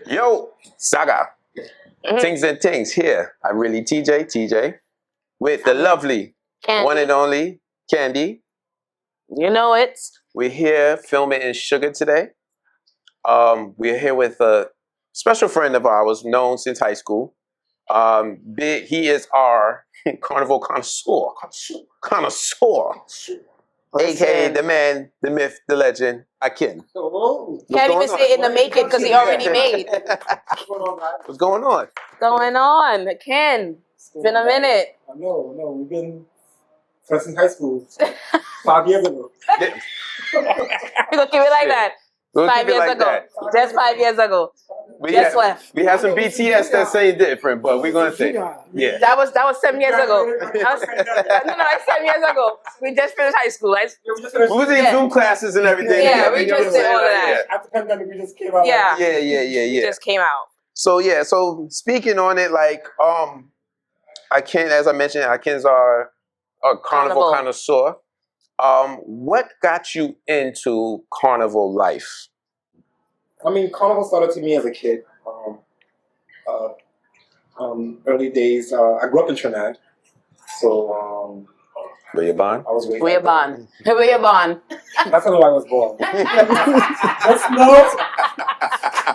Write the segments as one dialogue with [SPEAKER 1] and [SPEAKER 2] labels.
[SPEAKER 1] Yo, Saga. Tingz and Tingz here. I'm really TJ, with the lovely,
[SPEAKER 2] Candy.
[SPEAKER 1] one and only Candy.
[SPEAKER 2] You know it.
[SPEAKER 1] We're here filming in Sugar today. We're here with a special friend of ours, known since high school. He is our Carnival Connoisseur. AKA the man, the myth, the legend, Akin.
[SPEAKER 2] Can't even say it in the making because he already made.
[SPEAKER 1] What's going on?
[SPEAKER 2] Going on, Ken. It's been a minute.
[SPEAKER 3] I know. We've been friends in high school 5 years ago.
[SPEAKER 2] We're gonna keep it like that.
[SPEAKER 1] We'll
[SPEAKER 2] 5
[SPEAKER 1] keep it
[SPEAKER 2] years
[SPEAKER 1] like
[SPEAKER 2] ago.
[SPEAKER 1] that.
[SPEAKER 2] Just 5 years ago.
[SPEAKER 1] We
[SPEAKER 2] Just left.
[SPEAKER 1] We have some BTS that say different, but we're gonna say, yeah.
[SPEAKER 2] That was 7 years ago. No, like 7 years ago. We just finished high school. Right?
[SPEAKER 1] We was in Zoom classes and everything.
[SPEAKER 2] Yeah, we
[SPEAKER 1] you know
[SPEAKER 2] just
[SPEAKER 1] what I'm
[SPEAKER 2] did all of
[SPEAKER 1] saying?
[SPEAKER 2] that.
[SPEAKER 3] After the pandemic, we just came out.
[SPEAKER 2] Yeah.
[SPEAKER 1] Yeah.
[SPEAKER 2] Just came out.
[SPEAKER 1] So speaking on it, like, Akin, as I mentioned, Akin's our carnival connoisseur. What got you into carnival life?
[SPEAKER 3] I mean, carnival started to me as a kid. Early days, I grew up in Trinidad. So,
[SPEAKER 1] Were you born?
[SPEAKER 3] I was raised.
[SPEAKER 2] Where you born? Where you born?
[SPEAKER 3] That's not where I was born. That's not.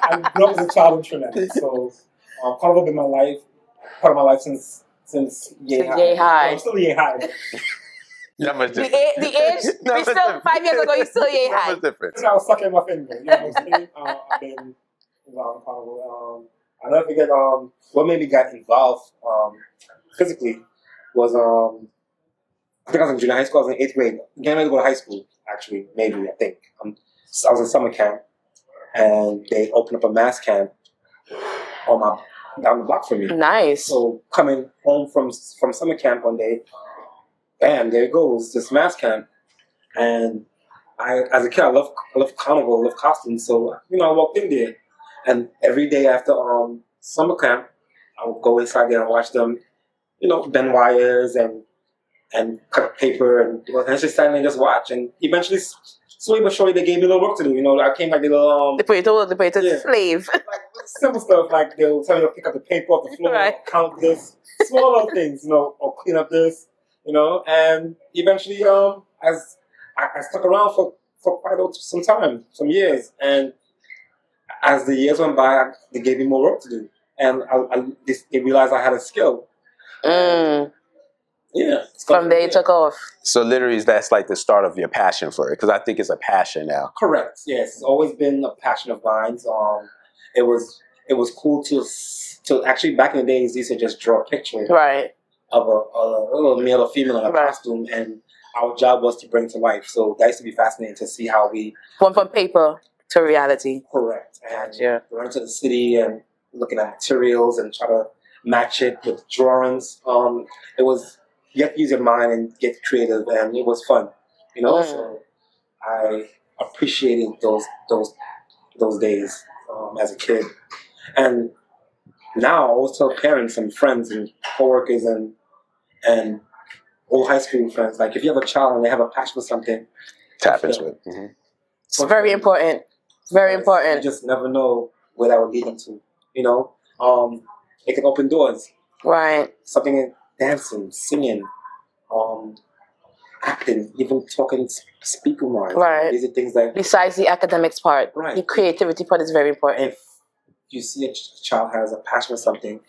[SPEAKER 3] I grew up as a child in Trinidad. So, carnival been my life, part of my life since
[SPEAKER 2] Yay high.
[SPEAKER 3] I'm still yay high.
[SPEAKER 1] Not much
[SPEAKER 2] The
[SPEAKER 1] different.
[SPEAKER 2] age, we still 5 years ago, you still yay
[SPEAKER 1] Not
[SPEAKER 2] high.
[SPEAKER 1] much different.
[SPEAKER 3] I was sucking my finger. You know what I'm saying? I've been involved in carnival. I'll never forget what made me get involved physically was I think I was in junior high school. I was in 8th grade. Getting ready to go to high school, actually, maybe, I think. So I was in summer camp, and they opened up a mass camp down the block from me.
[SPEAKER 2] Nice.
[SPEAKER 3] So coming home from summer camp one day, bam, there it goes, this mass camp. And as a kid, I love carnival, I love costumes. So, I walked in there. And every day after summer camp, I would go inside there and watch them, bend wires and cut paper and just stand there and just watch. And eventually, slowly but surely, they gave me a little work to do. I came like a little...
[SPEAKER 2] The potato slave.
[SPEAKER 3] Like simple stuff, like they'll tell you to pick up the paper off the floor,
[SPEAKER 2] Right.
[SPEAKER 3] count this, small little things, or clean up this, and eventually, as I stuck around for quite some time, some years, and as the years went by, they gave me more work to do, and they realized I had a skill. Yeah.
[SPEAKER 2] From there, it took off.
[SPEAKER 1] So literally, that's like the start of your passion for it, because I think it's a passion now.
[SPEAKER 3] Correct. Yes, it's always been a passion of mine. It was cool to actually back in the days, they used to just draw a picture
[SPEAKER 2] Right.
[SPEAKER 3] of a little male or female in a costume, and our job was to bring it to life. So that used to be fascinating to see how we
[SPEAKER 2] Went from paper to reality.
[SPEAKER 3] correct and
[SPEAKER 2] Gotcha.
[SPEAKER 3] run to the city and looking at materials and try to match it with drawings. It was, you have to use your mind and get creative, and it was fun. So I appreciated those days as a kid, and now I always tell parents and friends and coworkers and old high school friends, like, if you have a child and they have a passion for something,
[SPEAKER 1] Tap into it. Mm-hmm.
[SPEAKER 2] It's very important. Very
[SPEAKER 3] you
[SPEAKER 2] important.
[SPEAKER 3] just never know where that would lead them to. It can open doors.
[SPEAKER 2] Right.
[SPEAKER 3] Something in dancing, singing, acting, even talking, speaking wise.
[SPEAKER 2] Right.
[SPEAKER 3] These are things that,
[SPEAKER 2] Besides the academics part,
[SPEAKER 3] Right.
[SPEAKER 2] the creativity part is very important.
[SPEAKER 3] if you see a child has a passion for something,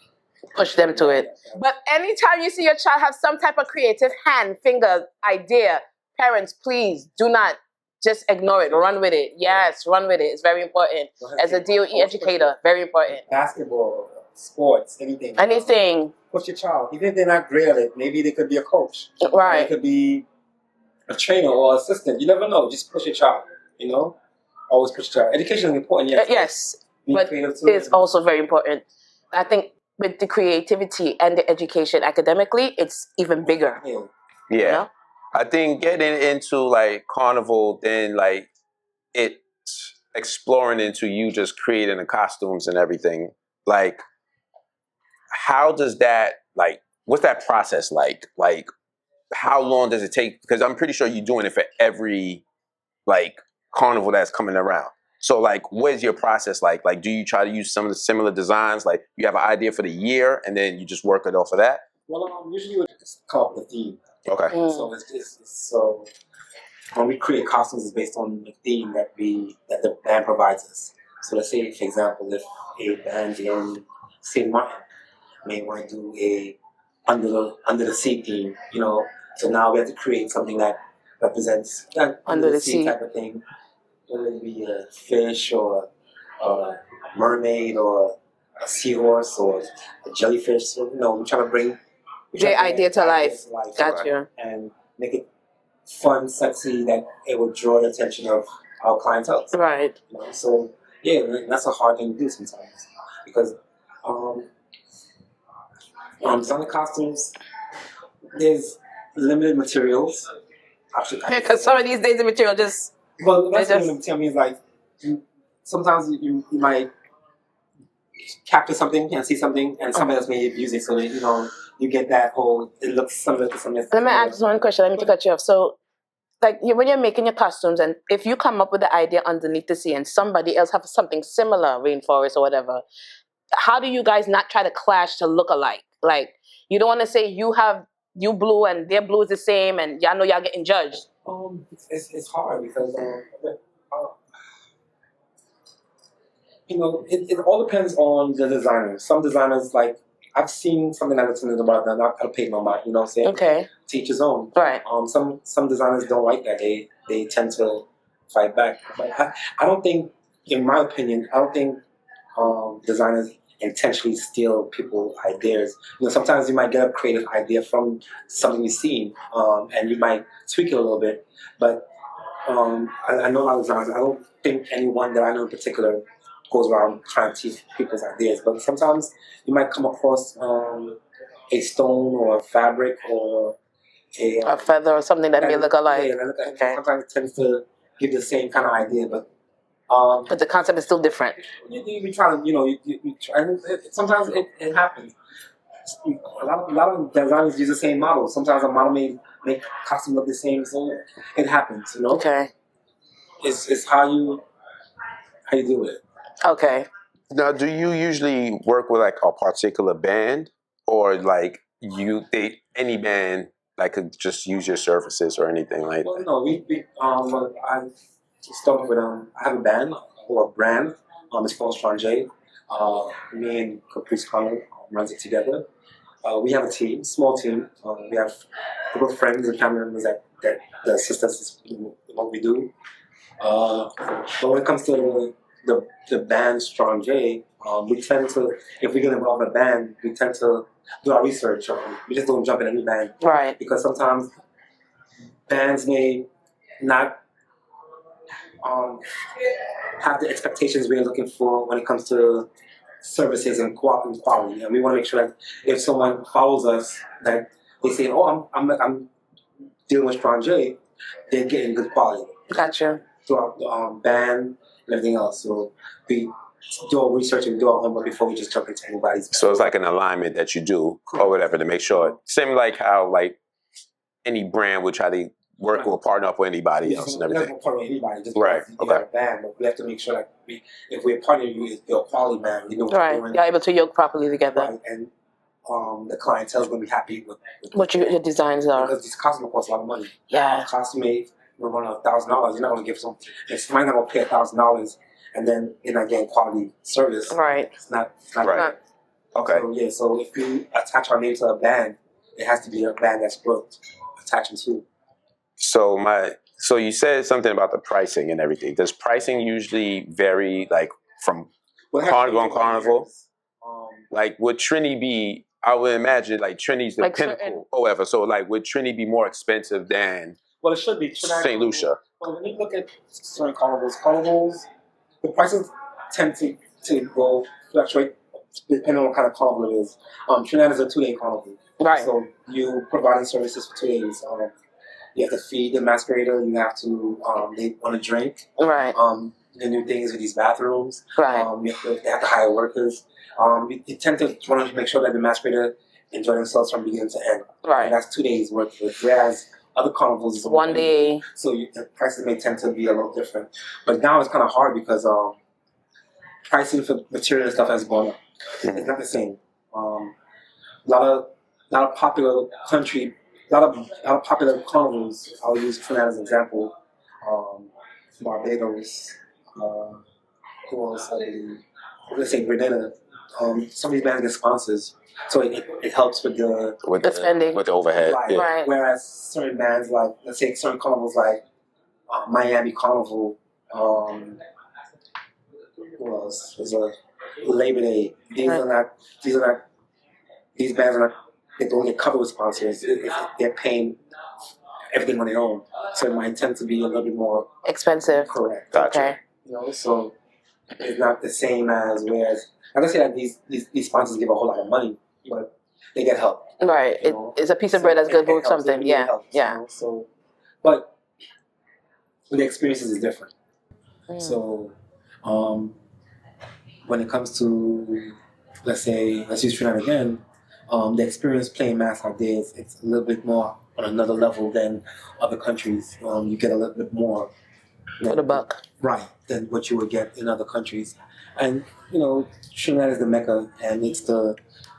[SPEAKER 2] Push them to it. But anytime you see your child have some type of creative hand, finger, idea, parents, please do not just ignore it. Run with it. Yes, run with it. It's very important. As a DOE educator, very important.
[SPEAKER 3] basketball, sports, anything.
[SPEAKER 2] Anything.
[SPEAKER 3] Push your child. Even if they're not great at it, maybe they could be a coach.
[SPEAKER 2] Right.
[SPEAKER 3] They could be a trainer or assistant. You never know. Just push your child. Always push your child. Education is important, yes.
[SPEAKER 2] Yes.
[SPEAKER 3] Be
[SPEAKER 2] But
[SPEAKER 3] creative too.
[SPEAKER 2] it's also very important. I think with the creativity and the education academically, it's even bigger.
[SPEAKER 3] Yeah.
[SPEAKER 1] Yeah.
[SPEAKER 2] You know?
[SPEAKER 1] I think getting into like carnival, then like it's exploring into you just creating the costumes and everything. Like, how does that, like, what's that process like? Like, how long does it take? Because I'm pretty sure you're doing it for every like carnival that's coming around. So like, what is your process like? Like, do you try to use some of the similar designs? Like, you have an idea for the year, and then you just work it off of that.
[SPEAKER 3] Well, usually we just come up with a theme.
[SPEAKER 1] Okay.
[SPEAKER 3] So so when we create costumes, it's based on the theme that the band provides us. So let's say, for example, if a band in St. Martin may want to do a under the sea theme, so now we have to create something that represents that under the sea type of thing. Whether it be a fish or a mermaid or a seahorse or a jellyfish. So we try to bring
[SPEAKER 2] the idea to life. Gotcha.
[SPEAKER 3] And make it fun, sexy, that it will draw the attention of our clientele.
[SPEAKER 2] Right.
[SPEAKER 3] So yeah, that's a hard thing to do sometimes because designing costumes, there's limited materials.
[SPEAKER 2] Because some of these days the material just.
[SPEAKER 3] Well, that's what material means. Like sometimes you might capture something and see something, and somebody else may use it, so that you get that whole. It looks similar to something else.
[SPEAKER 2] Let me ask one question. Let me cut you off. So, like when you're making your costumes, and if you come up with the idea underneath the sea, and somebody else have something similar, rainforest or whatever, how do you guys not try to clash to look alike? Like you don't want to say you blue and their blue is the same, and y'all know y'all getting judged.
[SPEAKER 3] It's hard because it all depends on the designer. Some designers, like I've seen something that's in the about that, not gonna pay no mind. You know what I'm saying?
[SPEAKER 2] Okay.
[SPEAKER 3] Teach his own.
[SPEAKER 2] Right.
[SPEAKER 3] Some designers don't like that. They tend to fight back. But I don't think, in my opinion, designers intentionally steal people's ideas. Sometimes you might get a creative idea from something you've seen, and you might tweak it a little bit. But I know a lot of designers. I don't think anyone that I know in particular goes around trying to teach people's ideas. But sometimes you might come across a stone or a fabric or a
[SPEAKER 2] feather or something that may look alike.
[SPEAKER 3] Yeah, okay. Sometimes it tends to give the same kind of idea, but
[SPEAKER 2] the concept is still different.
[SPEAKER 3] You try to, you try. Sometimes it happens. A lot of designers use the same model. Sometimes a model may make costume look the same, so it happens.
[SPEAKER 2] Okay.
[SPEAKER 3] It's how you do it.
[SPEAKER 2] Okay.
[SPEAKER 1] Now, do you usually work with like a particular band, or like any band that could just use your services or anything like that?
[SPEAKER 3] Well, no, I started with I have a band or a brand. It's called Stranger. Me and Caprice Connor runs it together. We have a team, small team. We have a group of friends and family members that assist us in what we do. But when it comes to the band Strong J, we tend to, if we get involved in a band, we tend to do our research. We just don't jump in any band.
[SPEAKER 2] Right.
[SPEAKER 3] Because sometimes bands may not have the expectations we're looking for when it comes to services and quality. And we want to make sure that if someone follows us, that they say, "Oh, I'm dealing with Strong J," they're getting good quality.
[SPEAKER 2] Gotcha.
[SPEAKER 3] Throughout the band and everything else. So we do our research and do our homework before we just jump into anybody's.
[SPEAKER 1] So it's like an alignment that you do or whatever to make sure. Same like how like any brand would try to work or partner up with anybody else and everything.
[SPEAKER 3] We don't partner with anybody. Just
[SPEAKER 1] right.
[SPEAKER 3] Okay. Have a band, but we have to make sure that if we're partnering with you're a quality band, you know what
[SPEAKER 2] you're doing. You're able to yoke properly together.
[SPEAKER 3] Right. And the clientele is going to be happy with
[SPEAKER 2] what your designs are.
[SPEAKER 3] Because these costumes cost a lot of money.
[SPEAKER 2] Yeah.
[SPEAKER 3] Costume made. We're running $1,000. You're not going to give some. If somebody's not going to pay $1,000 and then you're not getting quality service,
[SPEAKER 2] right?
[SPEAKER 3] It's not
[SPEAKER 1] right. Okay.
[SPEAKER 3] So, yeah. So if we attach our name to a band, it has to be a band that's worth attaching to.
[SPEAKER 1] So you said something about the pricing and everything. Does pricing usually vary, like from Carnival and Carnival? Like would Trini be? I would imagine like Trini's the pinnacle, or whatever. So like would Trini be more expensive than?
[SPEAKER 3] Well, it should be.
[SPEAKER 1] St. Lucia.
[SPEAKER 3] Well, when you look at certain carnivals, the prices tend to fluctuate depending on what kind of carnival it is. Trinidad is a 2-day carnival.
[SPEAKER 2] Right.
[SPEAKER 3] So you providing services for 2 days. You have to feed the masquerader. You have to, they want to drink.
[SPEAKER 2] Right.
[SPEAKER 3] The new things with these bathrooms.
[SPEAKER 2] Right.
[SPEAKER 3] They have to hire workers. You tend to want to make sure that the masquerader enjoy themselves from beginning to end.
[SPEAKER 2] Right.
[SPEAKER 3] And that's 2 days worth of it. Whereas other carnivals is
[SPEAKER 2] One day.
[SPEAKER 3] So the prices may tend to be a little different. But now it's kind of hard because pricing for material and stuff has gone up. It's not the same. A lot of popular carnivals. I'll use Trinidad as an example. Barbados. Who else? Let's say Grenada. Some of these bands get sponsors, so it helps with the
[SPEAKER 2] spending,
[SPEAKER 1] with the overhead.
[SPEAKER 3] Right.
[SPEAKER 1] Yeah.
[SPEAKER 2] Right.
[SPEAKER 3] Whereas certain bands, like let's say certain carnivals, like Miami Carnival. Who else? There's a Labor Day. These bands are not. They don't get covered with sponsors. They're paying everything on their own, so it might tend to be a little bit more
[SPEAKER 2] Expensive.
[SPEAKER 3] correct.
[SPEAKER 1] Gotcha.
[SPEAKER 2] Okay.
[SPEAKER 3] So it's not the same as whereas I don't say that these sponsors give a whole lot of money, but they get help.
[SPEAKER 2] Right. It's a piece of bread that's good for something.
[SPEAKER 3] It
[SPEAKER 2] Yeah.
[SPEAKER 3] helps,
[SPEAKER 2] Yeah.
[SPEAKER 3] So, but the experiences is different. So, when it comes to let's use Trinidad again, the experience playing mass like this, it's a little bit more on another level than other countries. You get a little bit more
[SPEAKER 2] For the buck.
[SPEAKER 3] right than what you would get in other countries, and Trinidad is the mecca, and it's the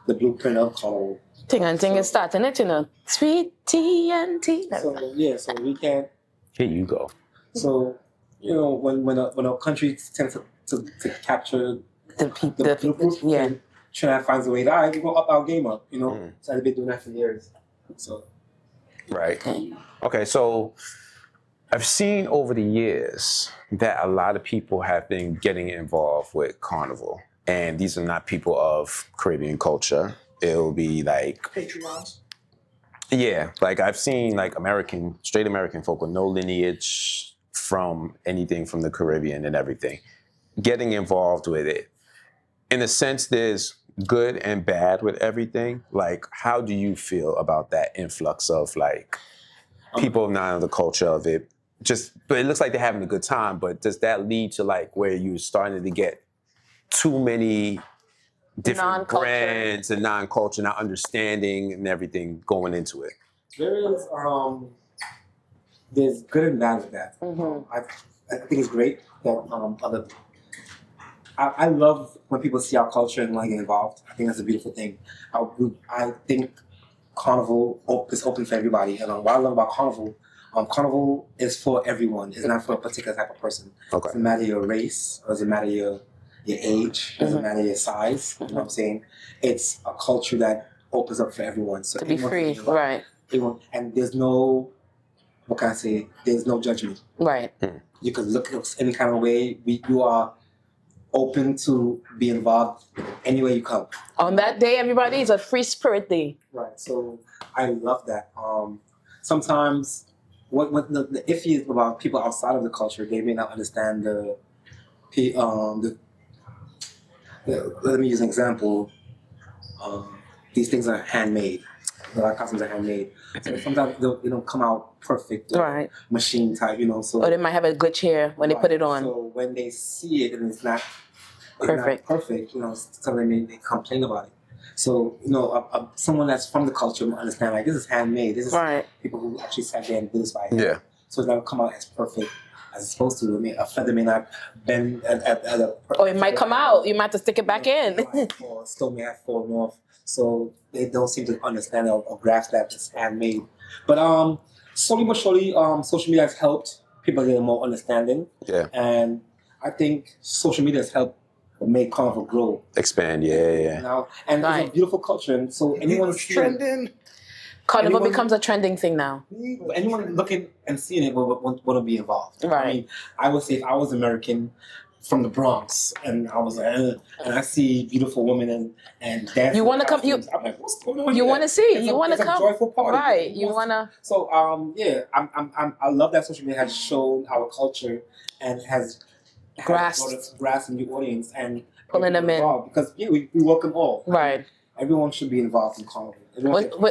[SPEAKER 3] blueprint of Carnival.
[SPEAKER 2] Tingz is starting it, sweet tea and tea.
[SPEAKER 3] So we can't.
[SPEAKER 1] Here you go.
[SPEAKER 3] So when a country tends to capture
[SPEAKER 2] The
[SPEAKER 3] blueprint,
[SPEAKER 2] yeah.
[SPEAKER 3] Trinidad finds a way. All right, we go up our game up. So I've been doing that for years. So
[SPEAKER 1] Right. Okay, so I've seen over the years that a lot of people have been getting involved with Carnival. And these are not people of Caribbean culture. It'll be like
[SPEAKER 4] Patreons.
[SPEAKER 1] Yeah, like I've seen like straight American folk with no lineage from anything from the Caribbean and everything, getting involved with it. In a sense, there's good and bad with everything. Like, how do you feel about that influx of like people not in the culture of it? But it looks like they're having a good time, but does that lead to like where you're starting to get too many different
[SPEAKER 2] Non-culture.
[SPEAKER 1] brands and non-culture, not understanding and everything going into it?
[SPEAKER 3] there's good and bad with that.
[SPEAKER 2] Mm-hmm.
[SPEAKER 3] I think it's great that I love when people see our culture and want to get involved. I think that's a beautiful thing. I think Carnival is open for everybody, and what I love about Carnival, Carnival is for everyone. It's not for a particular type of person.
[SPEAKER 1] Okay.
[SPEAKER 3] It doesn't matter your race, or doesn't matter your age, doesn't matter your size. You know what I'm saying? It's a culture that opens up for everyone. So
[SPEAKER 2] To be
[SPEAKER 3] anyone
[SPEAKER 2] free,
[SPEAKER 3] can get involved.
[SPEAKER 2] right?
[SPEAKER 3] And there's no, what can I say? There's no judgment.
[SPEAKER 2] Right.
[SPEAKER 3] You can look at any kind of way. You are open to be involved any way you come.
[SPEAKER 2] On that day, everybody, it's a free spirit day.
[SPEAKER 3] Right. So I love that. Sometimes what the iffy is about people outside of the culture, they may not understand let me use an example. These things are handmade. A lot of costumes are handmade. So sometimes they don't come out perfect.
[SPEAKER 2] Right.
[SPEAKER 3] Machine type, So
[SPEAKER 2] Or they might have a glitch here when they put it on.
[SPEAKER 3] So when they see it and it's not
[SPEAKER 2] Perfect.
[SPEAKER 3] So they complain about it. So someone that's from the culture will understand, like, this is handmade. This is
[SPEAKER 2] Right.
[SPEAKER 3] people who actually sat there and did this by hand.
[SPEAKER 1] Yeah.
[SPEAKER 3] So it's not come out as perfect as it's supposed to. I mean, a feather may not bend at a.
[SPEAKER 2] Or it might come out. You might have to stick it back in.
[SPEAKER 3] Right, or a stone may have fallen off. So they don't seem to understand or grasp that it's handmade. But slowly but surely, social media has helped people get more understanding.
[SPEAKER 1] Yeah.
[SPEAKER 3] And I think social media has helped make Carnival grow.
[SPEAKER 1] Expand, yeah.
[SPEAKER 3] Now, and
[SPEAKER 2] Right.
[SPEAKER 3] it's a beautiful culture, and so anyone
[SPEAKER 4] It's trending.
[SPEAKER 2] Carnival
[SPEAKER 3] Anyone-
[SPEAKER 2] becomes a trending thing now.
[SPEAKER 3] anyone looking and seeing it will want to be involved.
[SPEAKER 2] Right.
[SPEAKER 3] I mean, I would say if I was American from the Bronx and I was like, and I see beautiful women and dancing.
[SPEAKER 2] You wanna come-
[SPEAKER 3] costumes, I'm like, what's going on
[SPEAKER 2] You
[SPEAKER 3] here?
[SPEAKER 2] want to see.
[SPEAKER 3] It's
[SPEAKER 2] You
[SPEAKER 3] a-
[SPEAKER 2] want to
[SPEAKER 3] it's a
[SPEAKER 2] come.
[SPEAKER 3] joyful party.
[SPEAKER 2] Right. You want to.
[SPEAKER 3] So I love that social media has shown our culture and has grasped in the audience and
[SPEAKER 2] Pulling them in.
[SPEAKER 3] involved, because we welcome all.
[SPEAKER 2] Right.
[SPEAKER 3] Everyone should be involved in Carnival.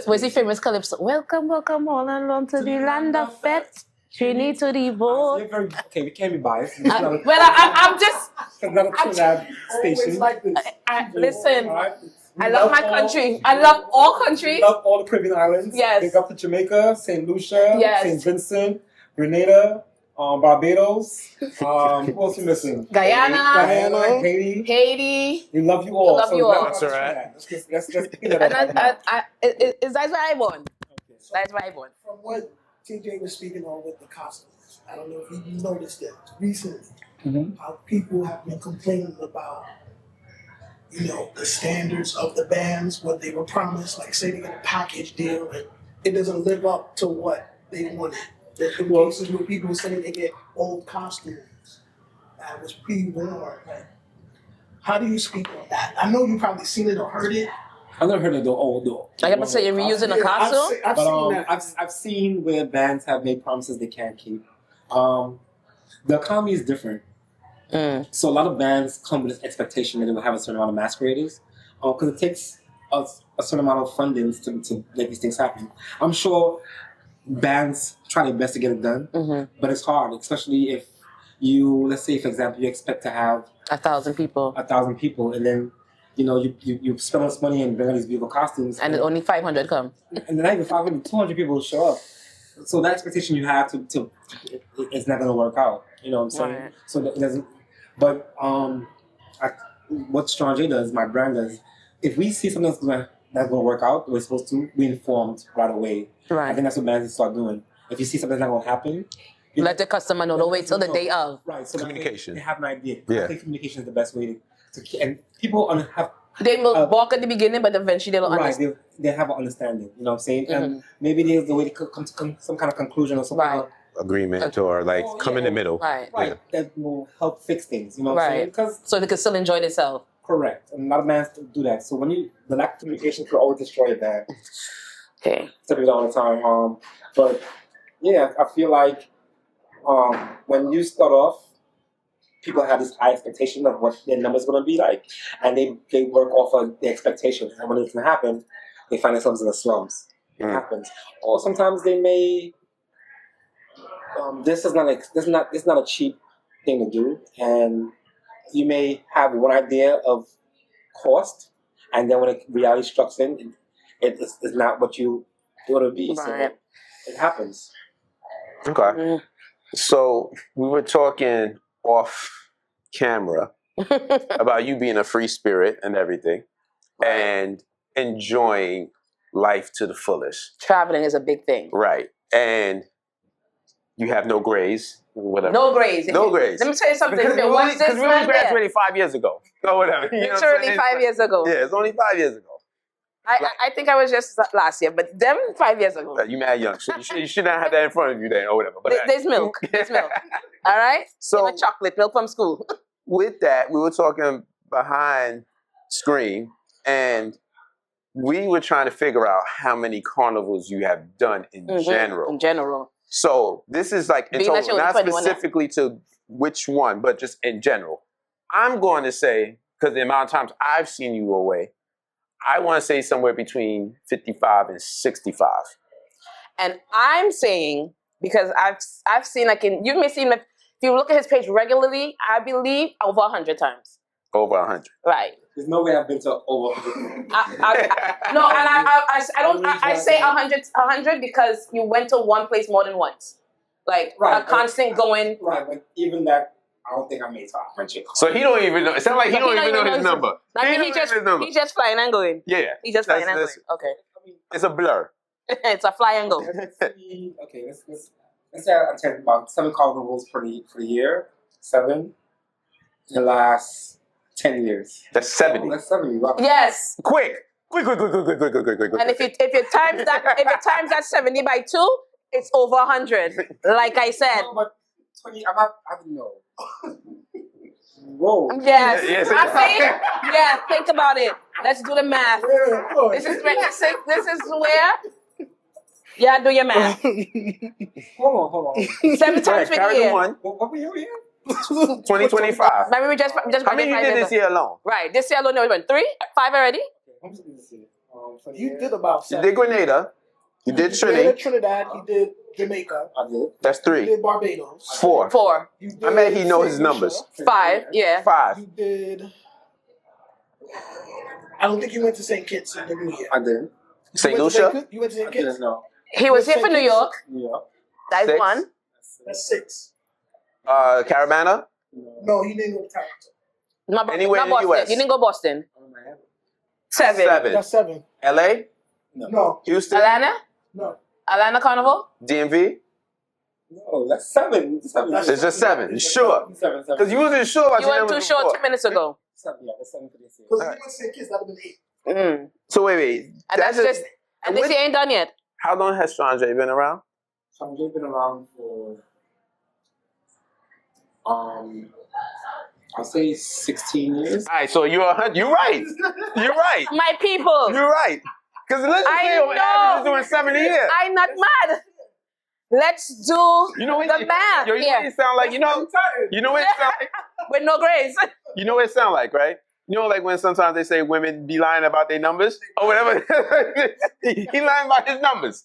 [SPEAKER 2] Was he famous calypso? Welcome, welcome all along to the land of fete. Trini to the boat.
[SPEAKER 3] Okay, we can't be biased. It's not
[SPEAKER 2] Well, I'm just.
[SPEAKER 3] it's not a Trinidad station.
[SPEAKER 4] Always like this.
[SPEAKER 2] Listen.
[SPEAKER 3] All right?
[SPEAKER 2] I love my country. I love all countries.
[SPEAKER 3] We love all the Caribbean islands.
[SPEAKER 2] Yes.
[SPEAKER 3] Big up to Jamaica, St. Lucia,
[SPEAKER 2] Yes.
[SPEAKER 3] St. Vincent, Grenada, Barbados. Who else we missing?
[SPEAKER 2] Guyana,
[SPEAKER 3] Haiti. We love you all.
[SPEAKER 2] Love you all.
[SPEAKER 1] That's all right.
[SPEAKER 3] Let's pick that up.
[SPEAKER 2] That's what I want.
[SPEAKER 3] Okay, so
[SPEAKER 2] That's what I want.
[SPEAKER 4] From what TJ was speaking on with the costumes, I don't know if you noticed that recently, how people have been complaining about, the standards of the bands, what they were promised, like say they get a package deal and it doesn't live up to what they wanted. There's been cases where people say they get old costumes that was pre-worn. Like, how do you speak on that? I know you probably seen it or heard it.
[SPEAKER 3] I've never heard of the old.
[SPEAKER 2] I have to say, you're reusing a costume?
[SPEAKER 4] I've seen that.
[SPEAKER 3] I've seen where bands have made promises they can't keep. The economy is different. So a lot of bands come with this expectation that they will have a certain amount of masqueraders. Because it takes a certain amount of funding to make these things happen. I'm sure bands try their best to get it done, but it's hard, especially if let's say, for example, you expect to have
[SPEAKER 2] 1,000 people.
[SPEAKER 3] 1,000 people, and then you spend all this money and bring all these beautiful costumes,
[SPEAKER 2] And only 500 come.
[SPEAKER 3] and then not even 500, 200 people will show up. So that expectation you have to it's not going to work out. You know what I'm saying?
[SPEAKER 2] Right.
[SPEAKER 3] So that it doesn't. But what Strong J does, my brand does, if we see something that's going to work out, we're supposed to be informed right away.
[SPEAKER 2] Right.
[SPEAKER 3] I think that's what brands start doing. If you see something that's not going to happen,
[SPEAKER 2] Let the customer know. Don't wait till the day of.
[SPEAKER 3] right? So
[SPEAKER 1] Communication.
[SPEAKER 3] They have an idea.
[SPEAKER 1] Yeah.
[SPEAKER 3] I think communication is the best way to and people have.
[SPEAKER 2] They will balk at the beginning, but eventually they'll
[SPEAKER 3] Right,
[SPEAKER 2] understand.
[SPEAKER 3] they have an understanding. You know what I'm saying? And maybe there's the way to come to some kind of conclusion or some kind of
[SPEAKER 1] Agreement or like come in the middle.
[SPEAKER 2] Right.
[SPEAKER 3] right that will help fix things. You know what I'm saying?
[SPEAKER 2] Right.
[SPEAKER 3] Because
[SPEAKER 2] So they can still enjoy themselves.
[SPEAKER 3] correct, and a lot of bands do that. So when the lack of communication could always destroy a band.
[SPEAKER 2] Okay.
[SPEAKER 3] Tell people all the time. But yeah, I feel like when you start off, people have this high expectation of what their number's going to be like, and they work off of the expectations. And when it doesn't happen, they find themselves in the slums. It happens. Or sometimes they may. This is not a cheap thing to do, and you may have one idea of cost, and then when reality strikes in, it's not what you thought it would be.
[SPEAKER 2] Right.
[SPEAKER 3] So it happens.
[SPEAKER 1] Okay. So we were talking off camera about you being a free spirit and everything, and enjoying life to the fullest.
[SPEAKER 2] Traveling is a big thing.
[SPEAKER 1] Right. And you have no grades, whatever.
[SPEAKER 2] No grades.
[SPEAKER 1] No grades.
[SPEAKER 2] Let me tell you something.
[SPEAKER 1] Because we
[SPEAKER 2] Once this
[SPEAKER 1] only
[SPEAKER 2] man there-
[SPEAKER 1] graduated 5 years ago. Or whatever. You know what I'm
[SPEAKER 2] Literally
[SPEAKER 1] saying?
[SPEAKER 2] 5 years ago.
[SPEAKER 1] Yeah, it's only 5 years ago.
[SPEAKER 2] I think I was just last year, but them 5 years ago.
[SPEAKER 1] You mad young. You should not have that in front of you then or whatever. But
[SPEAKER 2] There's milk. There's milk. All right?
[SPEAKER 1] So
[SPEAKER 2] Give me chocolate milk from school.
[SPEAKER 1] with that, we were talking behind screen, and we were trying to figure out how many carnivals you have done in general.
[SPEAKER 2] In general.
[SPEAKER 1] So this is like in
[SPEAKER 2] Being that
[SPEAKER 1] total,
[SPEAKER 2] you're
[SPEAKER 1] not
[SPEAKER 2] 21 now.
[SPEAKER 1] specifically to which one, but just in general. I'm going to say, because the amount of times I've seen you away, I want to say somewhere between 55 and 65.
[SPEAKER 2] And I'm saying, because I've seen, you may see him, if you look at his page regularly, I believe over 100 times.
[SPEAKER 1] Over 100.
[SPEAKER 2] Right.
[SPEAKER 3] There's no way I've been to over.
[SPEAKER 2] I say 100 because you went to one place more than once. Like
[SPEAKER 3] Right,
[SPEAKER 2] a constant going.
[SPEAKER 3] Right, but even that, I don't think I made top 100.
[SPEAKER 1] So he don't even know. It sounds like he don't even know his number.
[SPEAKER 2] He's just flying and going.
[SPEAKER 1] Yeah.
[SPEAKER 2] He's just flying and going. Okay.
[SPEAKER 1] It's a blur.
[SPEAKER 2] It's a fly and go.
[SPEAKER 3] Okay, let's say I attend about 7 carnivals per year. 7 in the last 10 years.
[SPEAKER 1] That's 70.
[SPEAKER 3] Oh, that's 70. Wow.
[SPEAKER 2] Yes.
[SPEAKER 1] Quick. Quick.
[SPEAKER 2] And if you times that 70 by 2, it's over 100. Like I said.
[SPEAKER 3] No, but 20. I don't know. Whoa.
[SPEAKER 2] Yes.
[SPEAKER 1] Yes.
[SPEAKER 2] I see. Yeah. Think about it. Let's do the math. This is where. Yeah, do your math.
[SPEAKER 3] Hold on.
[SPEAKER 2] 7 times for the
[SPEAKER 1] Carry
[SPEAKER 2] year.
[SPEAKER 1] one.
[SPEAKER 3] What were you here?
[SPEAKER 1] 2025.
[SPEAKER 2] Maybe we just
[SPEAKER 1] How many you did this year alone?
[SPEAKER 2] Right. This year alone, we went 3, 5 already.
[SPEAKER 3] How much did this year?
[SPEAKER 4] You did about
[SPEAKER 1] You
[SPEAKER 4] 7.
[SPEAKER 1] did Grenada. You did
[SPEAKER 4] You
[SPEAKER 1] Trinity.
[SPEAKER 4] did Trinidad. You did Jamaica.
[SPEAKER 3] I did.
[SPEAKER 1] That's
[SPEAKER 4] You
[SPEAKER 1] 3.
[SPEAKER 4] did Barbados.
[SPEAKER 1] 4.
[SPEAKER 2] 4,
[SPEAKER 4] You did
[SPEAKER 1] I bet he know his
[SPEAKER 4] St. Lucia.
[SPEAKER 1] numbers.
[SPEAKER 2] 5. Yeah.
[SPEAKER 1] 5.
[SPEAKER 4] You did I don't think you went to St. Kitts in the New Year.
[SPEAKER 3] I didn't.
[SPEAKER 1] St.
[SPEAKER 4] You went to
[SPEAKER 1] Lucia?
[SPEAKER 4] You went to St.
[SPEAKER 3] I
[SPEAKER 4] Kitts?
[SPEAKER 3] didn't know.
[SPEAKER 2] He was here
[SPEAKER 4] St.
[SPEAKER 2] for New
[SPEAKER 4] Kitts?
[SPEAKER 2] York.
[SPEAKER 3] Yeah.
[SPEAKER 2] That is
[SPEAKER 1] 6?
[SPEAKER 2] one.
[SPEAKER 4] That's 6.
[SPEAKER 1] Caravana?
[SPEAKER 4] No, he didn't go to Toronto.
[SPEAKER 2] Not,
[SPEAKER 1] Anywhere
[SPEAKER 2] not
[SPEAKER 1] in the
[SPEAKER 2] Boston.
[SPEAKER 1] US.
[SPEAKER 2] You didn't go Boston.
[SPEAKER 3] Oh, man.
[SPEAKER 2] 7.
[SPEAKER 1] 7.
[SPEAKER 4] That's 7.
[SPEAKER 1] LA?
[SPEAKER 4] No,
[SPEAKER 1] Houston?
[SPEAKER 2] Atlanta?
[SPEAKER 4] no.
[SPEAKER 2] Atlanta Carnival?
[SPEAKER 1] DMV?
[SPEAKER 3] No, that's 7. 7.
[SPEAKER 1] It's just 7. You sure?
[SPEAKER 3] 7.
[SPEAKER 1] Because you wasn't sure about
[SPEAKER 2] You
[SPEAKER 1] your
[SPEAKER 2] weren't too
[SPEAKER 1] numbers
[SPEAKER 2] short
[SPEAKER 1] before.
[SPEAKER 2] 2 minutes ago.
[SPEAKER 3] 7. Yeah, that's 7 for this year.
[SPEAKER 4] Because if
[SPEAKER 1] Alright.
[SPEAKER 4] you went to St. Kitts, that would have been 8.
[SPEAKER 2] Mm.
[SPEAKER 1] So wait.
[SPEAKER 2] And that's just. And this year ain't done yet.
[SPEAKER 1] How long has Sanjay been around?
[SPEAKER 3] So I've been around for, I'll say 16 years.
[SPEAKER 1] All right, so you're right. You're right.
[SPEAKER 2] My people.
[SPEAKER 1] You're right. Because let's just
[SPEAKER 2] I
[SPEAKER 1] say on average is
[SPEAKER 2] know.
[SPEAKER 1] doing 7 a year.
[SPEAKER 2] I'm not mad. Let's do
[SPEAKER 1] You know what
[SPEAKER 2] the math
[SPEAKER 1] Yo, you know what
[SPEAKER 2] here
[SPEAKER 1] it sound like? You know what it sound like?
[SPEAKER 2] with no grades.
[SPEAKER 1] You know what it sound like, right? You know, like when sometimes they say women be lying about their numbers or whatever. He lying about his numbers.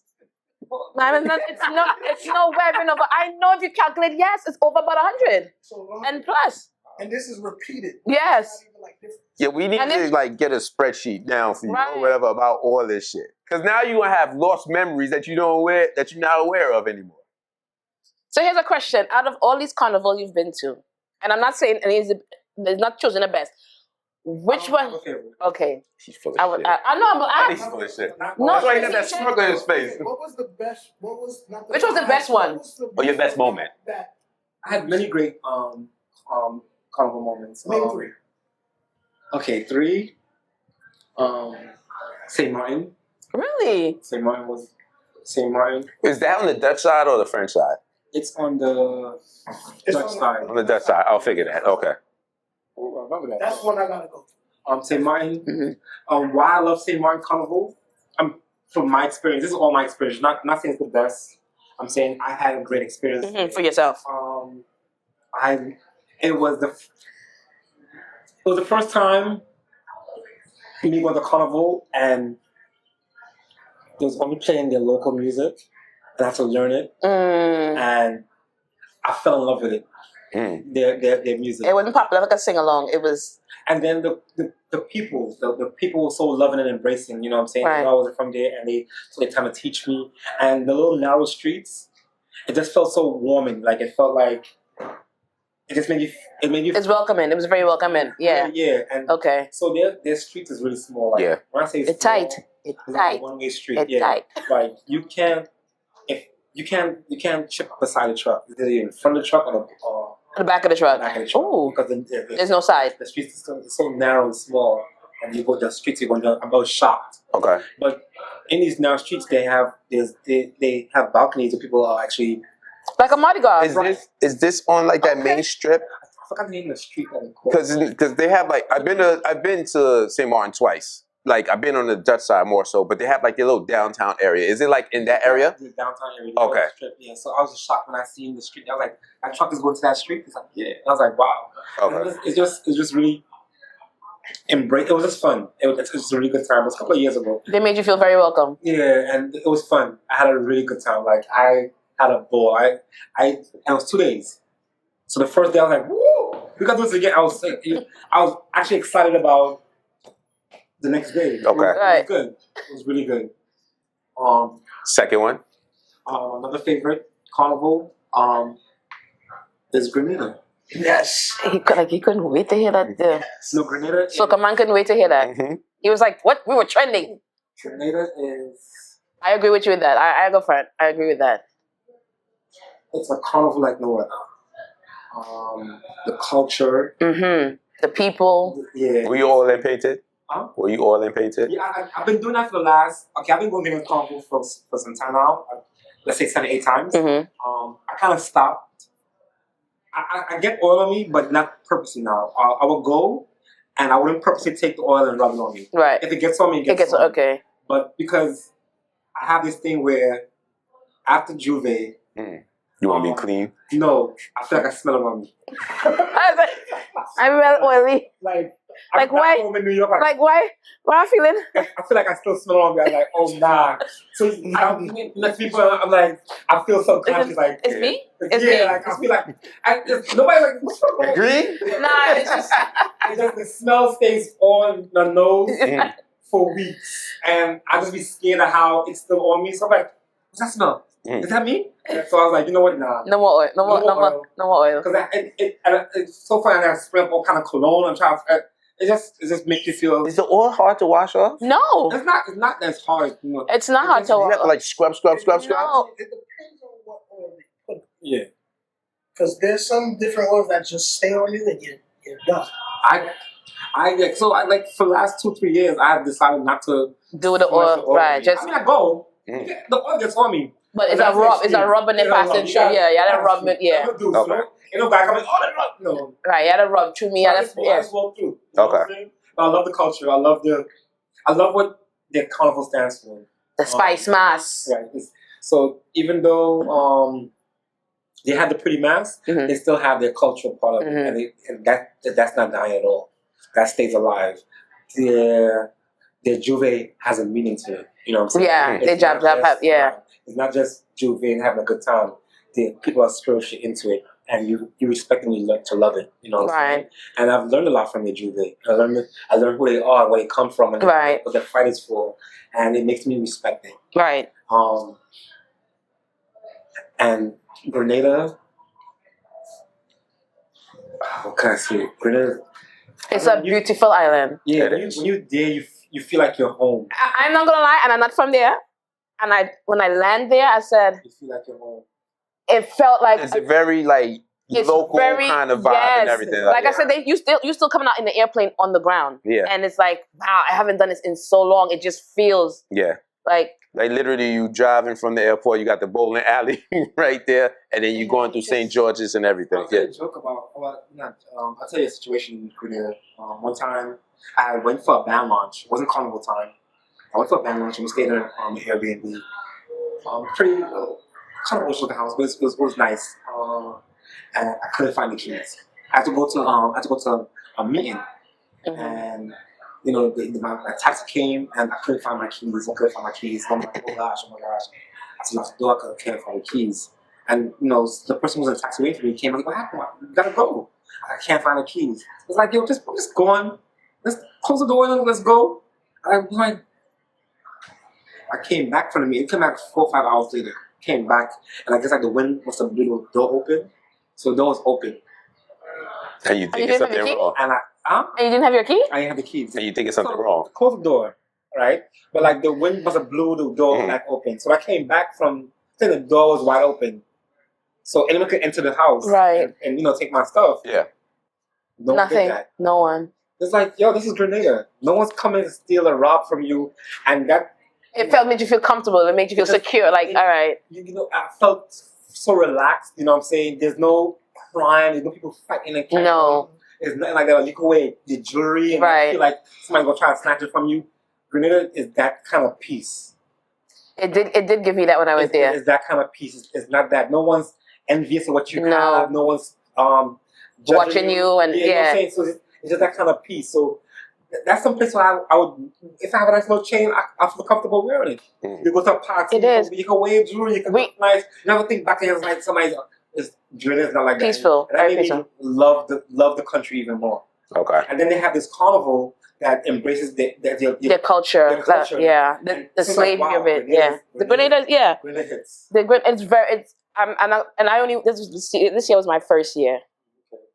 [SPEAKER 2] It's no webbing over. I know if you calculate, yes, it's over about 100
[SPEAKER 4] So,
[SPEAKER 2] and plus.
[SPEAKER 4] and this is repeated.
[SPEAKER 2] Yes.
[SPEAKER 4] It's not even like this.
[SPEAKER 1] Yeah, we need
[SPEAKER 2] And
[SPEAKER 1] to
[SPEAKER 2] if-
[SPEAKER 1] like get a spreadsheet down for you
[SPEAKER 2] Right.
[SPEAKER 1] or whatever about all this shit. Because now you're gonna have lost memories that you're not aware of anymore.
[SPEAKER 2] So here's a question: out of all these carnivals you've been to, and I'm not saying any is not choosing the best. Which one? Okay,
[SPEAKER 1] He's full of
[SPEAKER 2] I would.
[SPEAKER 1] shit.
[SPEAKER 2] I know, but
[SPEAKER 1] He's full of shit.
[SPEAKER 2] No,
[SPEAKER 1] That's why he got that
[SPEAKER 2] seriously,
[SPEAKER 1] smirk on his face.
[SPEAKER 4] What was the best? What was not the
[SPEAKER 2] Which was the best one?
[SPEAKER 1] Or your best moment?
[SPEAKER 4] That
[SPEAKER 3] I had many great carnival moments.
[SPEAKER 4] name 3.
[SPEAKER 3] Okay, 3. St. Martin.
[SPEAKER 2] really,
[SPEAKER 3] St. Martin was St. Martin.
[SPEAKER 1] Is that on the Dutch side or the French side?
[SPEAKER 3] It's on the Dutch side.
[SPEAKER 1] On the Dutch side. I'll figure that. Okay.
[SPEAKER 3] Oh, I remember that.
[SPEAKER 4] That's one I gotta go to.
[SPEAKER 3] St. Martin.
[SPEAKER 1] Mhm.
[SPEAKER 3] Why I love St. Martin Carnival? From my experience, this is all my experience. Not saying it's the best. I'm saying I had a great experience.
[SPEAKER 2] for yourself.
[SPEAKER 3] It was the first time me going to carnival, and they was only playing their local music, and I had to learn it,
[SPEAKER 2] Mm.
[SPEAKER 3] and I fell in love with it.
[SPEAKER 1] Mm.
[SPEAKER 3] Their music.
[SPEAKER 2] It wasn't popular like a sing along. It was
[SPEAKER 3] And then the people were so loving and embracing, you know what I'm saying?
[SPEAKER 2] Right.
[SPEAKER 3] I wasn't from there, and they took the time to teach me. And the little narrow streets, it just felt so warming. Like it felt like it just made you.
[SPEAKER 2] it's welcoming. It was very welcoming. Yeah.
[SPEAKER 3] Yeah. And
[SPEAKER 2] Okay.
[SPEAKER 3] so their streets is really small. Like,
[SPEAKER 1] Yeah.
[SPEAKER 3] When I say
[SPEAKER 2] It's
[SPEAKER 3] small,
[SPEAKER 2] tight. It's
[SPEAKER 3] it's like
[SPEAKER 2] tight.
[SPEAKER 3] a one-way street.
[SPEAKER 2] It's
[SPEAKER 3] yeah.
[SPEAKER 2] tight.
[SPEAKER 3] Like you can't chip beside the truck. It's either in front of the truck or
[SPEAKER 2] The back of the truck.
[SPEAKER 3] back of the truck.
[SPEAKER 2] Ooh.
[SPEAKER 3] Because
[SPEAKER 2] There's no side.
[SPEAKER 3] the streets are so narrow and small, and you go down the streets, you're going down. I was shocked.
[SPEAKER 1] Okay.
[SPEAKER 3] But in these narrow streets, they have have balconies where people are actually.
[SPEAKER 2] Like a Mardi Gras.
[SPEAKER 1] Is this on like that
[SPEAKER 2] Okay.
[SPEAKER 1] main strip?
[SPEAKER 3] I forgot the name of the street that it's called.
[SPEAKER 1] Because they have like I've been to St. Martin twice. Like I've been on the Dutch side more so, but they have like their little downtown area. Is it like in that area?
[SPEAKER 3] The downtown area.
[SPEAKER 1] Okay.
[SPEAKER 3] Strip, yeah. So I was just shocked when I seen the street. I was like, that truck is going to that street. It's like, yeah. And I was like, wow.
[SPEAKER 1] Okay.
[SPEAKER 3] And it's just really embrace. It was just fun. It was just a really good time. It was a couple of years ago.
[SPEAKER 2] They made you feel very welcome.
[SPEAKER 3] Yeah, and it was fun. I had a really good time. Like I had a ball. It was 2 days. So the first day I was like, woo! We got to do this again. I was actually excited about the next day. It was,
[SPEAKER 2] Right.
[SPEAKER 3] it was good. It was really good.
[SPEAKER 1] Second one.
[SPEAKER 3] Another favorite carnival is Grenada.
[SPEAKER 4] Yes.
[SPEAKER 2] He couldn't wait to hear that.
[SPEAKER 3] No, Grenada.
[SPEAKER 2] So man couldn't wait to hear that.
[SPEAKER 1] Mm-hmm.
[SPEAKER 2] He was like, "What? We were trending."
[SPEAKER 3] Grenada is.
[SPEAKER 2] I agree with you with that. I go for it. I agree with that.
[SPEAKER 3] It's a carnival like no other. The culture.
[SPEAKER 2] Mm-hmm. The people.
[SPEAKER 3] Yeah.
[SPEAKER 1] Were you all in painted?
[SPEAKER 3] Huh?
[SPEAKER 1] Were you all in painted?
[SPEAKER 3] Yeah, I've been doing that for the last. Okay, I've been going to the carnival for some time now. Let's say 7 or 8 times.
[SPEAKER 2] Mm-hmm.
[SPEAKER 3] I kind of stopped. I get oil on me, but not purposely now. I will go, and I wouldn't purposely take the oil and rub it on me.
[SPEAKER 2] Right.
[SPEAKER 3] If it gets on me,
[SPEAKER 2] It gets
[SPEAKER 3] on me.
[SPEAKER 2] okay.
[SPEAKER 3] But because I have this thing where after Juve,
[SPEAKER 1] You want to be clean?
[SPEAKER 3] no, I feel like I smell it on me.
[SPEAKER 2] I'm real oily.
[SPEAKER 3] Like
[SPEAKER 2] Like
[SPEAKER 3] I'm
[SPEAKER 2] why-
[SPEAKER 3] back home in New York.
[SPEAKER 2] Like why? Why am I feeling?
[SPEAKER 3] I feel like I still smell on me. I'm like, oh nah. So next people, I'm like, I feel subconscious. Like
[SPEAKER 2] It's me. It's
[SPEAKER 3] yeah,
[SPEAKER 2] me.
[SPEAKER 3] like I feel like nobody like what's wrong?
[SPEAKER 1] Agree?
[SPEAKER 2] Nah, it's just
[SPEAKER 3] the smell stays on the nose for weeks, and I just be scared of how it's still on me. So I'm like, what's that smell? Is that me? And so I was like, you know what? Nah.
[SPEAKER 2] No more oil. No more oil.
[SPEAKER 3] Because it's so funny. I spray up all kind of cologne and try. It just makes you feel.
[SPEAKER 1] Is the oil hard to wash off?
[SPEAKER 2] No.
[SPEAKER 3] It's not as hard. You know.
[SPEAKER 2] It's not hard to
[SPEAKER 1] You
[SPEAKER 2] wash.
[SPEAKER 1] have to like scrub.
[SPEAKER 2] No.
[SPEAKER 4] It depends on what oil they put.
[SPEAKER 3] Yeah.
[SPEAKER 4] Because there's some different oils that just stay on you and you're done.
[SPEAKER 3] I like for the last 2-3 years I've decided not to
[SPEAKER 2] Do the oil, right? Just.
[SPEAKER 3] I mean, I go. The oil gets on me.
[SPEAKER 2] But it's a rub. It's a rubbing it past and through. Yeah, that rub it. Yeah.
[SPEAKER 3] Okay. You know, guy coming. Oh, that rub. No.
[SPEAKER 2] Right, yeah, that rub through me. Yeah, that's
[SPEAKER 3] I just walk through. You know what I'm saying? But I love the culture. I love what the carnival stands for.
[SPEAKER 2] the spice mask.
[SPEAKER 3] Right. So even though they have the pretty mask, they still have their cultural part of it, and that's not dying at all. That stays alive. Their Juve has a meaning to it. You know what I'm saying?
[SPEAKER 2] Yeah, they jab, yeah.
[SPEAKER 3] It's not just Juve and having a good time. The people are spiritually into it, and you respect and you learn to love it. You know what I'm saying? And I've learned a lot from the Juve. I learned who they are, where they come from, and what their fight is for, and it makes me respect it.
[SPEAKER 2] Right.
[SPEAKER 3] And Grenada, what can I say? Grenada.
[SPEAKER 2] It's a beautiful island.
[SPEAKER 3] Yeah, when you're there, you feel like you're home.
[SPEAKER 2] I'm not gonna lie, and I'm not from there. And when I land there, I said,
[SPEAKER 3] you feel like you're home.
[SPEAKER 2] It felt like
[SPEAKER 1] it's a very local kind of vibe and everything.
[SPEAKER 2] Like I said, you still coming out in the airplane on the ground.
[SPEAKER 1] Yeah.
[SPEAKER 2] And it's like, wow, I haven't done this in so long. It just feels like
[SPEAKER 1] literally you driving from the airport, you got the bowling alley right there, and then you're going through St. George's and everything.
[SPEAKER 3] I'll tell you a joke about, I'll tell you a situation in Grenada. One time, I went for a band launch. It wasn't carnival time. I went for a band launch and we stayed in an Airbnb. Pretty kind of bush looking house, but it was nice. And I couldn't find the keys. I had to go to a meeting, and my taxi came and I couldn't find my keys. I'm like, oh gosh. I said, I can't find the keys. And the person who was in the taxi waiting for me came like, what happened? You gotta go. I can't find the keys. It's like, yo, just go on. Let's close the door and let's go. I'm like, I came back from the meeting. It came back 4 or 5 hours later. Came back, and I guess the wind must have blew the door open. So the door was open.
[SPEAKER 1] And you think it's something wrong?
[SPEAKER 2] And you didn't have your key?
[SPEAKER 3] I didn't have the keys.
[SPEAKER 1] And you think it's something wrong?
[SPEAKER 3] Close the door, right? But the wind must have blew the door back open. So I came back I think the door was wide open. So anyone could enter the house.
[SPEAKER 2] Right.
[SPEAKER 3] And take my stuff.
[SPEAKER 1] Yeah.
[SPEAKER 2] Nothing. No one.
[SPEAKER 3] It's like, yo, this is Grenada. No one's coming to steal or rob from you. And that...
[SPEAKER 2] made you feel comfortable. It made you feel secure. All right.
[SPEAKER 3] I felt so relaxed. You know what I'm saying? There's no crime. There's no people fighting and carrying on. It's nothing like that. You can wear your jewelry and feel like somebody gonna try to snatch it from you. Grenada is that kind of peace.
[SPEAKER 2] It did give me that when I was there.
[SPEAKER 3] It's that kind of peace. It's not that. No one's envious of what you have. No one's
[SPEAKER 2] watching you and
[SPEAKER 3] you know what I'm saying? So it's just that kind of peace. So that's some place where I would, if I have a nice little chain, I feel comfortable wearing it. You go to a party, you can wear jewelry, you can look nice. You never think back in like somebody's jewelry is not like
[SPEAKER 2] peaceful.
[SPEAKER 3] That. And that made me love the country even more.
[SPEAKER 1] Okay.
[SPEAKER 3] And then they have this carnival that embraces their
[SPEAKER 2] culture. The slavery of it. The Grenada,
[SPEAKER 3] Grenada hits.
[SPEAKER 2] This year was my first year.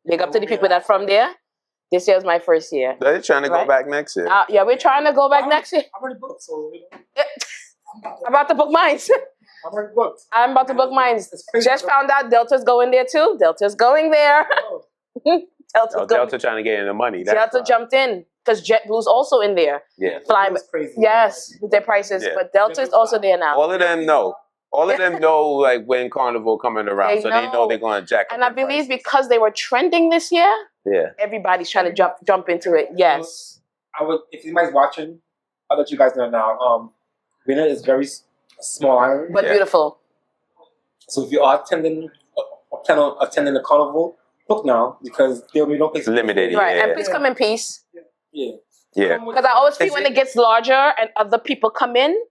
[SPEAKER 2] Big up to the people that from there. This year was my first year.
[SPEAKER 1] They're trying to go back next year.
[SPEAKER 2] We're trying to go back next year.
[SPEAKER 3] I'm already booked, so...
[SPEAKER 2] I'm about to book mine.
[SPEAKER 3] I'm already booked.
[SPEAKER 2] I'm about to book mine. Just found out Delta's going there too. Delta's going there.
[SPEAKER 1] Delta trying to get in the money.
[SPEAKER 2] Delta jumped in because JetBlue's also in there.
[SPEAKER 1] Yeah.
[SPEAKER 2] Flying.
[SPEAKER 3] Crazy.
[SPEAKER 2] Yes, with their prices. Yeah. But Delta is also there now.
[SPEAKER 1] All of them know. All of them know like when Carnival coming around, so they know they're going to jack up.
[SPEAKER 2] And I believe because they were trending this year, everybody's trying to jump into it. Yes.
[SPEAKER 3] If anybody's watching, I'll let you guys know now. Grenada is very small island,
[SPEAKER 2] but beautiful.
[SPEAKER 3] So if you are attending the carnival, book now because there will be no place.
[SPEAKER 1] Limited,
[SPEAKER 2] right? And please come in peace.
[SPEAKER 3] Yeah.
[SPEAKER 2] Because I always feel when it gets larger and other people come in.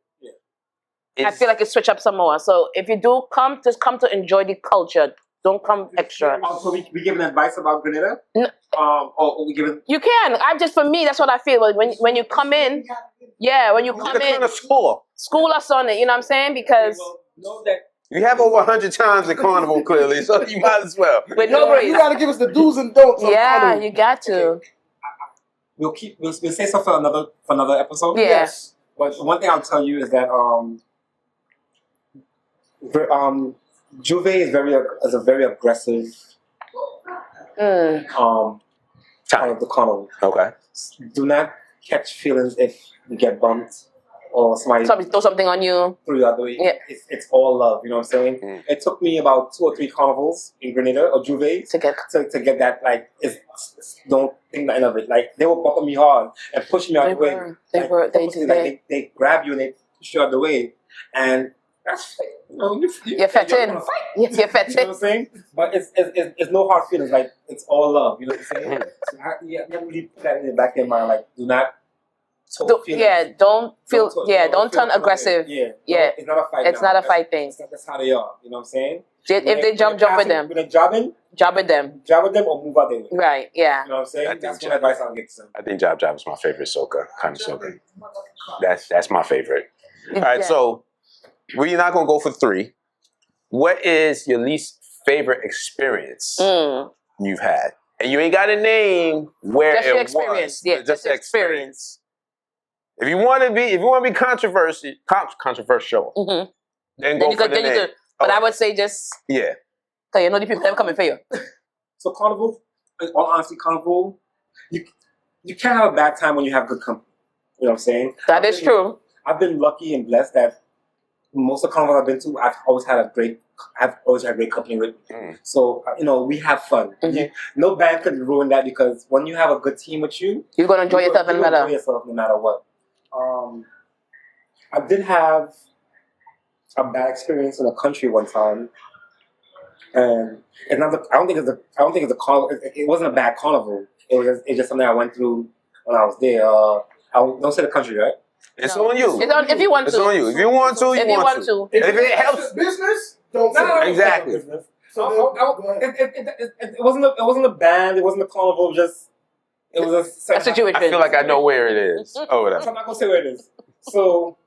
[SPEAKER 2] I feel like it switch up some more. So if you do come, just come to enjoy the culture. Don't come extra.
[SPEAKER 3] Also, we giving advice about Grenada?
[SPEAKER 2] No.
[SPEAKER 3] Or we giving...
[SPEAKER 2] You can. For me, that's what I feel. When you come in, when you come in, school us on it. You know what I'm saying? Because
[SPEAKER 3] know that
[SPEAKER 1] you have over 100 times at Carnival, clearly, so you might as well.
[SPEAKER 2] With no breaks.
[SPEAKER 4] You got to give us the do's and don'ts.
[SPEAKER 2] Yeah, you got to.
[SPEAKER 3] Okay. We'll say something for another episode.
[SPEAKER 2] Yes.
[SPEAKER 3] But one thing I'll tell you is that Juve is a very aggressive part of the carnival.
[SPEAKER 1] Okay.
[SPEAKER 3] Do not catch feelings if you get bumped or somebody
[SPEAKER 2] throw something on you.
[SPEAKER 3] through the other way.
[SPEAKER 2] Yeah.
[SPEAKER 3] It's all love, you know what I'm saying?
[SPEAKER 1] Mm.
[SPEAKER 3] It took me about 2 or 3 carnivals in Grenada or Juve
[SPEAKER 2] To get
[SPEAKER 3] that, like, don't think nothing of it. Like, they were bumping me hard and pushing me out the way. They grab you and they push you out the way. And that's,
[SPEAKER 2] you're fit in. You're fit
[SPEAKER 3] you know what I'm saying? But it's no hard feelings. Like, it's all love. You know what I'm saying? So you have to really put that in the back of your mind. Like, do not.
[SPEAKER 2] Don't turn aggressive.
[SPEAKER 3] Yeah. It's not a fight.
[SPEAKER 2] It's not a fight thing.
[SPEAKER 3] That's how they are. You know what I'm saying?
[SPEAKER 2] If they jump with them.
[SPEAKER 3] When they're jobbing,
[SPEAKER 2] job with them.
[SPEAKER 3] Job with them or move out there.
[SPEAKER 2] Right, yeah.
[SPEAKER 3] You know what I'm saying? That's what advice I'll get to them.
[SPEAKER 1] I think Job is my favorite soca, kind of soca. That's my favorite. All right, so we're not going to go for 3. What is your least favorite experience you've had? And you ain't got to name where
[SPEAKER 2] just
[SPEAKER 1] it
[SPEAKER 2] your experience.
[SPEAKER 1] was.
[SPEAKER 2] Yeah,
[SPEAKER 1] just the experience. If you want to be controversial, then go for the name.
[SPEAKER 2] But I would say just because you know the people that are coming for you.
[SPEAKER 3] So Carnival, in all honesty, Carnival, you can't have a bad time when you have good company. You know what I'm saying?
[SPEAKER 2] That is true.
[SPEAKER 3] I've been lucky and blessed that most of the carnivals I've been to, I've always had great company with me. So we have fun. No band could ruin that because when you have a good team with you,
[SPEAKER 2] you're gonna enjoy yourself no
[SPEAKER 3] matter what. I did have a bad experience in a country one time, and I don't think it's a carnival. It wasn't a bad carnival. It's just something I went through when I was there. I don't say the country, right?
[SPEAKER 1] It's on you.
[SPEAKER 2] If you want to.
[SPEAKER 1] It's on you. If you want to, you want to. If it helps
[SPEAKER 4] business, don't say
[SPEAKER 3] no,
[SPEAKER 1] exactly.
[SPEAKER 3] Business. So it wasn't a band. It wasn't a carnival. It was
[SPEAKER 2] a situation.
[SPEAKER 1] I feel like I know where it is. Oh, whatever.
[SPEAKER 3] So I'm not gonna say where it is. So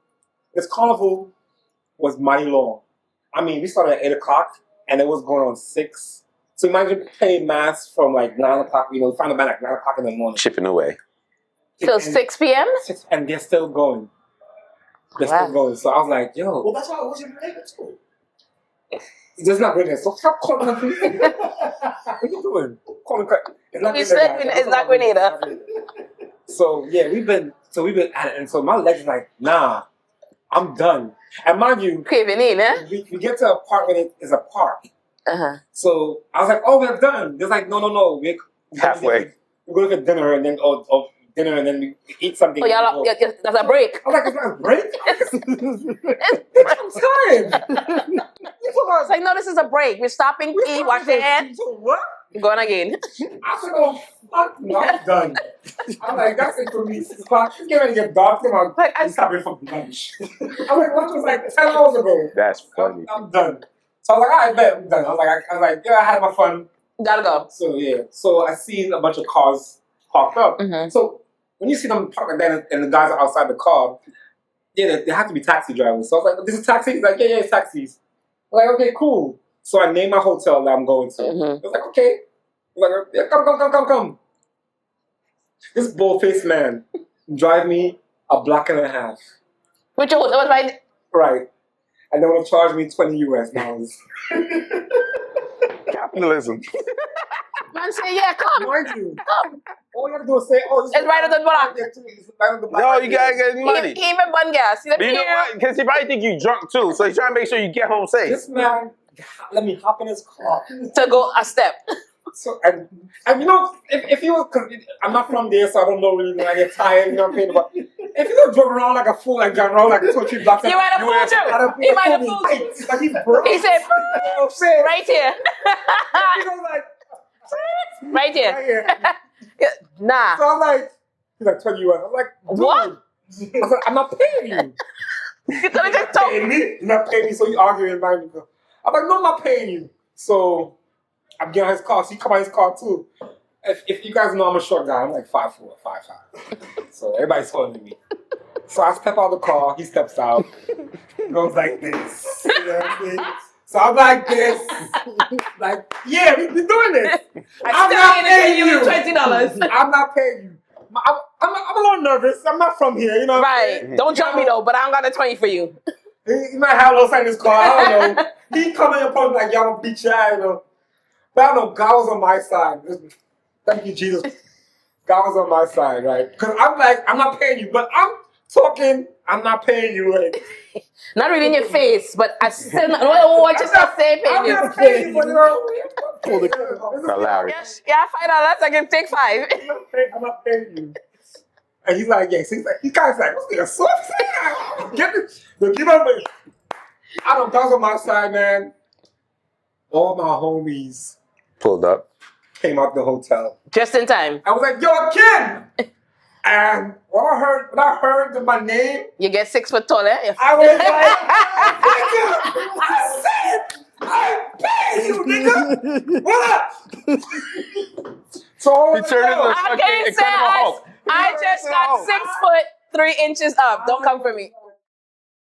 [SPEAKER 3] this carnival was mighty long. I mean, we started at 8:00 and it was going on 6. So imagine playing mass from like 9:00. Find a band at 9:00 in the morning.
[SPEAKER 1] Chipping away.
[SPEAKER 2] Till 6 p.m.
[SPEAKER 3] And they're still going. Still going. So I was like, yo.
[SPEAKER 4] Well, that's how it was in Grenada too.
[SPEAKER 3] It's not Grenada. So stop calling me. What are you doing? Calling
[SPEAKER 2] It's not Grenada.
[SPEAKER 3] So yeah, we've been at it, and so my legs are like, nah, I'm done. And mind you,
[SPEAKER 2] craving in,
[SPEAKER 3] we get to a part where it is a park. So I was like, oh, we're done. They're like, no, we're
[SPEAKER 1] halfway.
[SPEAKER 3] We're going to get dinner and then dinner and then we eat something.
[SPEAKER 2] Oh, yeah, that's a break.
[SPEAKER 3] I'm like, it's not a break? I'm tired.
[SPEAKER 2] It's like, no, this is a break. We're stopping, eat, wash your hands.
[SPEAKER 3] What?
[SPEAKER 2] Going again.
[SPEAKER 3] I said, oh, fuck, no, I'm done. I'm like, that's it for me. 6 o'clock. It's getting ready to get dark. Come on.
[SPEAKER 2] Like,
[SPEAKER 3] I'm stopping for lunch. I'm like, lunch was like 10 hours ago.
[SPEAKER 1] That's funny.
[SPEAKER 3] I'm done. So I was like, all right, bet, I'm done. I was like, yeah, I had my fun.
[SPEAKER 2] Gotta go.
[SPEAKER 3] So, yeah. So I seen a bunch of cars parked up. So when you see them parked like that and the guys are outside the car, they have to be taxi drivers. So I was like, this is taxi? He's like, yeah, it's taxis. I'm like, okay, cool. So I named my hotel that I'm going to. I was like, okay. I was like, yeah, come. This bald-faced man drive me a block and a half.
[SPEAKER 2] Which hotel was right?
[SPEAKER 3] Right. And they want to charge me $20 US.
[SPEAKER 1] Capitalism.
[SPEAKER 2] Man say, yeah, come.
[SPEAKER 3] Mind you. Come. All you have to do is say, oh,
[SPEAKER 2] it's right on the block.
[SPEAKER 1] No, you gotta get money.
[SPEAKER 2] He even bun gas.
[SPEAKER 1] You know what? Because he probably think you drunk too, so he's trying to make sure you get home safe.
[SPEAKER 3] This man, let me hop in his car
[SPEAKER 2] to go a step.
[SPEAKER 3] So and if you because I'm not from there, so I don't know really. I get tired, you know what I'm saying? But if you don't drive around like a fool, like driving around like 2 or 3 blocks,
[SPEAKER 2] you might have fooled too. He might have fooled you.
[SPEAKER 3] Like he's broke.
[SPEAKER 2] He said, right here.
[SPEAKER 3] He was like,
[SPEAKER 2] right here.
[SPEAKER 3] Right here.
[SPEAKER 2] Nah.
[SPEAKER 3] So I'm like, he's like, $20 US. I'm like,
[SPEAKER 2] what?
[SPEAKER 3] I said, I'm not paying you.
[SPEAKER 2] You could have just told
[SPEAKER 3] me. You're not paying me, so you arguing about me. I'm like, no, I'm not paying you. So I'm getting his car. So he come out his car too. If you guys know I'm a short guy, I'm like 5'4", 5'5". So everybody's taller than me. So I step out of the car, he steps out, goes like this. You know what I'm saying? So I'm like this. Like, yeah, we be doing this. I'm not paying you.
[SPEAKER 2] $20.
[SPEAKER 3] I'm not paying you. I'm a little nervous. I'm not from here, you know what I'm
[SPEAKER 2] Right.
[SPEAKER 3] saying?
[SPEAKER 2] Don't jump me though, but I don't got a 20 for you.
[SPEAKER 3] He might have a little sign in his car. I don't know. He come in and post like, y'all gonna beat your ass, you know. But I know God was on my side. Thank you, Jesus. God was on my side, right? Because I'm like, I'm not paying you, but I'm talking, I'm not paying you. Like,
[SPEAKER 2] Not really in your face, but I still not. What you start saying?
[SPEAKER 3] I'm not paying you, but you know.
[SPEAKER 1] Hilarious.
[SPEAKER 2] Yeah, $5. I can take 5.
[SPEAKER 3] I'm not paying you. And he's like, yes. He's kind of like, what's this? Soft? Get this. Give up. I don't God's on my side, man. All my homies
[SPEAKER 1] Pulled up.
[SPEAKER 3] came out the hotel.
[SPEAKER 2] Just in time.
[SPEAKER 3] I was like, yo, Akin! And when I heard my name,
[SPEAKER 2] You get 6 foot taller.
[SPEAKER 3] I was like, nigga, I said, I pay you, nigga. What up? So
[SPEAKER 1] He turned into
[SPEAKER 2] I can't say
[SPEAKER 1] Incredible Hulk.
[SPEAKER 2] I just got 6 foot 3 inches up. Don't come for me.